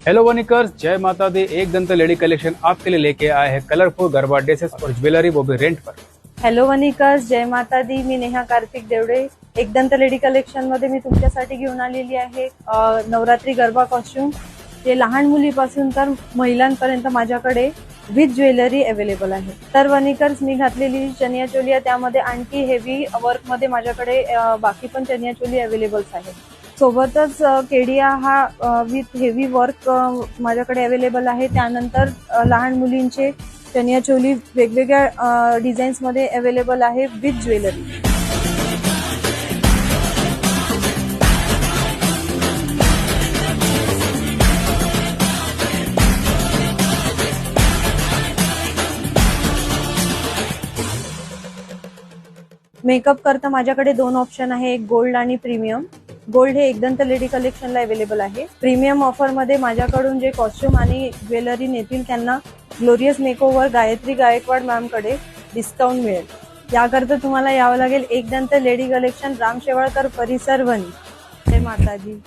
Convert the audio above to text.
Hello वनिकर्स, जय माता दी। एक दंत लेडी कलेक्शन आपके लिए लेके आए हैं कलरफुल गरबा ड्रेसेस और ज्वेलरी, वो भी रेंट पर। हॅलो वनिकर्स, जय माता दी। मी नेहा कार्तिक देवडे। एकदंत लेडी कलेक्शन मध्ये मी तुमच्यासाठी घेऊन आलेली आहे नवरात्री गरबा कॉस्ट्युम, जे लहान मुलीपासून तर महिलांपर्यंत माझ्याकडे विथ ज्वेलरी अवेलेबल आहे। तर वनिकर्स, मी घातलेली चनिया चोली आहे, त्यामध्ये आणखी हेवी वर्क मध्ये माझ्याकडे बाकी पण चनिया चोली अवेलेबल्स आहे। सोबतच केडिया हा विथ हेवी वर्क माझ्याकडे अवेलेबल आहे। त्यानंतर लहान मुलींचे चनिया चोली वेगवेगळ्या डिझाईन्स मध्ये अवेलेबल आहे विथ ज्वेलरी। मेकअप करता माझ्याकडे दोन ऑप्शन आहे, एक गोल्ड आणि प्रीमियम। गोल्ड हे एकदंत लेडी कलेक्शनला अवेलेबल आहे। प्रीमियम ऑफर मध्ये माझ्याकडून जे कॉस्ट्युम आणि ज्वेलरी नेतील त्यांना glorious makeover Gayatri Gaikwad ma'am कडे डिस्काउंट मिळेल। याकरता तुम्हाला यावं लागेल एकदंत लेडी कलेक्शन, राम शेवाळकर परिसर, वणी। जय माताजी।